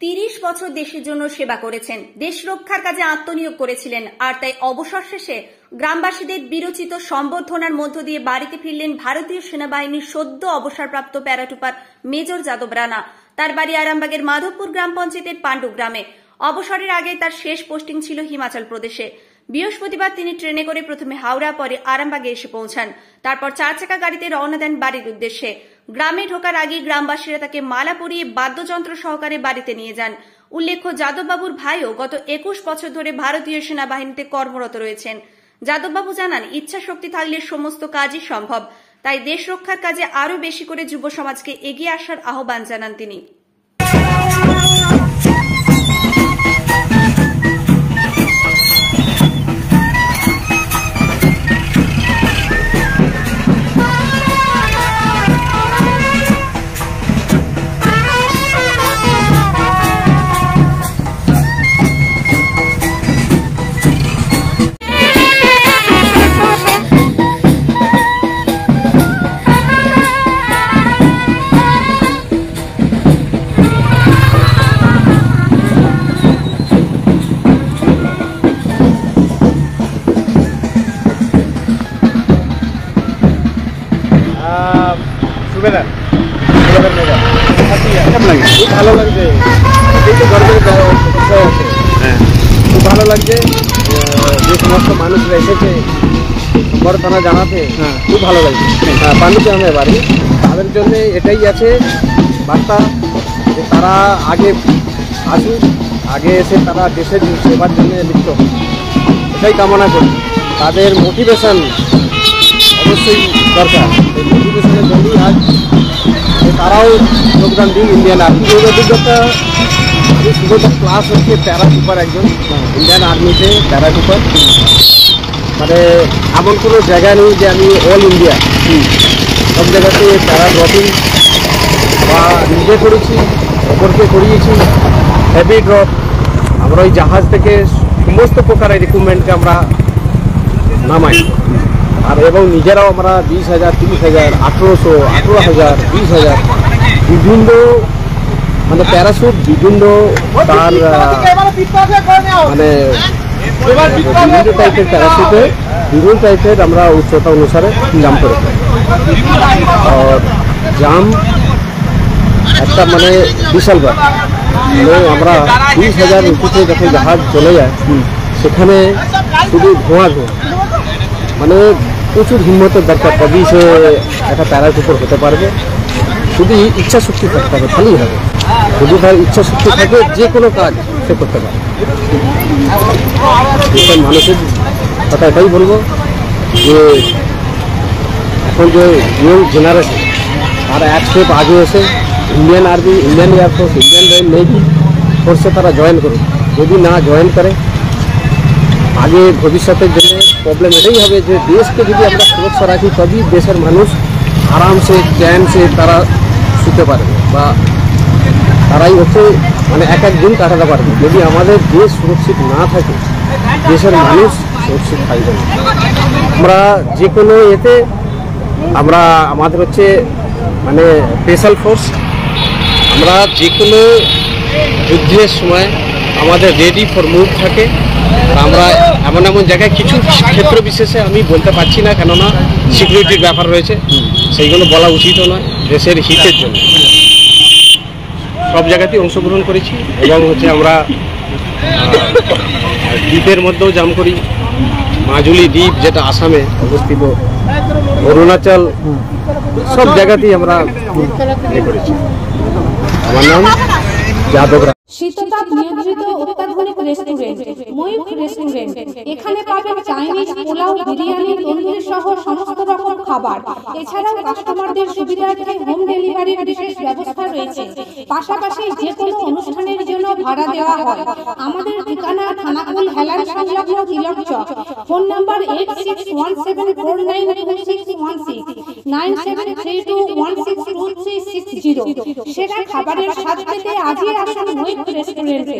30 বছর দেশের জন্য সেবা করেছেন, দেশ রক্ষার কাজে আত্মনিয়োগ করেছিলেন। আর তাই অবসর শেষে গ্রামবাসীদের বিরচিত সম্বর্ধনার মধ্য দিয়ে বাড়িতে ফিরলেন ভারতীয় সেনাবাহিনীর সদ্য অবসরপ্রাপ্ত প্যারাট্রুপার মেজর যাদব রানা। তার বাড়ি আরামবাগের মাধবপুর গ্রাম পঞ্চায়েতের পাণ্ডু গ্রামে। অবসরের আগে তার শেষ পোস্টিং ছিল হিমাচল প্রদেশে। বৃহস্পতিবার তিনি ট্রেনে করে প্রথমে হাওড়া, পরে আরামবাগে এসে পৌঁছান। তারপর 4 চাকা গাড়িতে রওনা দেন বাড়ির উদ্দেশ্যে। গ্রামে ঢোকার আগে গ্রামবাসীরা তাকে মালা পরিয়ে বাদ্যযন্ত্র সহকারে বাড়িতে নিয়ে যান। উল্লেখ্য, যাদববাবুর ভাইও গত 21 বছর ধরে ভারতীয় সেনাবাহিনীতে কর্মরত রয়েছেন। যাদববাবু জানান, ইচ্ছা শক্তি থাকলে সমস্ত কাজই সম্ভব। তাই দেশ রক্ষার কাজে আরো বেশি করে যুব সমাজকে এগিয়ে আসার আহ্বান জানান তিনি। ভালো লাগছে, খুব ভালো লাগছে। যে সমস্ত মানুষরা এসেছে সম্বর্ধনা জানাতে, খুব ভালো লাগছে। পাণ্ডুতে আমার বাড়ি, তাদের জন্য এটাই আছে বার্তা যে তারা আগে আসুক, আগে এসে তারা দেশের সেবার জন্য লিপ্ত, এটাই কামনা করি। তাদের মোটিভেশন অবশ্যই দরকার। এই মোটিভেশনের জন্যই আজ তারাও যোগদান দিন ইন্ডিয়ান আর্মি। এই অভিজ্ঞতা আমি শুধু ক্লাস হচ্ছে প্যারাট্রুপার, একজন ইন্ডিয়ান আর্মিতে প্যারাট্রুপার। মানে এমন কোনো জায়গা নেই যে আমি অল ইন্ডিয়া সব জায়গাতে প্যারা ড্রপিং বা নিজে করেছি, অপরকে করিয়েছি। হেভি ড্রপ আমরা ওই জাহাজ থেকে সমস্ত প্রকারের রিক্রুটমেন্টকে আমরা নামাই। আর এবং নিজেরাও আমরা 20,000, 30,000, 1800, 18,000, 20,000 বিভিন্ন মানে প্যারাশুট, বিভিন্ন তার মানে বিভিন্ন টাইপের প্যারাশুটে বিভিন্ন টাইপের আমরা উচ্চতা অনুসারে জাম্প করে থাকি। আর জাম্প একটা মানে বিশাল ব্যাপার। আমরা 20,000 উঁচুতে যখন জাহাজ চলে যায়, সেখানে শুধু ধোঁয়া মানে প্রচুর হিম্মতের দরকার, তবেই সে একটা প্যারাট্রুপার হতে পারবে। শুধু ইচ্ছা শক্তি থাকতে হবে, খালি হবে। যদি তার ইচ্ছা শক্তি থাকে, যে কোনো কাজ সে করতে পারে। দেশের মানুষের কথা এটাই বলবো যে এখন যে নিউ জেনারেশন তারা এক স্টেপ আগে এসে Indian army, Indian air force, Indian navy ফোর্সে তারা জয়েন করুন। যদি না জয়েন করে, আগে ভবিষ্যতের জন্য প্রবলেম এটাই হবে যে দেশকে যদি আমরা সুরক্ষা রাখি, তবেই দেশের মানুষ আরামসে চ্যানসে তারা শুতে পারবে বা তারাই হচ্ছে মানে এক এক দিন কাটাতে পারবে। যদি আমাদের দেশ সুরক্ষিত না থাকে, দেশের মানুষ সুরক্ষিত থাকবে না। আমরা যে কোনো এতে আমরা আমাদের হচ্ছে মানে স্পেশাল ফোর্স, আমরা যে কোনো যুদ্ধের সময় আমাদের রেডি ফর মুভ থাকে। আমরা এমন এমন জায়গায় কিছু ক্ষেত্র বিশেষে আমি বলতে পারছি না, কেননা সিকিউরিটির ব্যাপার রয়েছে, সেইগুলো বলা উচিতও নয়। দেশের হিতের জন্য সব জায়গাতেই অংশগ্রহণ করেছি এবং হচ্ছে আমরা দ্বীপের মধ্যেও জাম্প করি। মাজুলি দ্বীপ যেটা আসামে অবস্থিত, অরুণাচল, সব জায়গাতেই আমরা করেছি। আমার নাম যাদব রানা। শীততাপ নিয়ন্ত্রিত অত্যাধুনিক রেস্টুরেন্ট ময়ূখ রেস্টুরেন্ট। এখানে পাবেন চাইনিজ, পোলাও, বিরিয়ানি, তন্দুরি সহ সমস্ত রকম খাবার। এছাড়াও কাস্টমারদের সুবিধার্থে হোম ডেলিভারির বিশেষ ব্যবস্থা রয়েছে। পাশাপাশি যে কোনো অনুষ্ঠানের জন্য ভাড়া দেওয়া হয়। আমাদের ঠিকানা খানাকুল হেলান সংলগ্ন তিলক চক। Phone number 8617492616, 9732162360। সেরা খাবারের স্বাদ পেতে আজই আসুন ময়ূখ রেস্টুরেন্টে।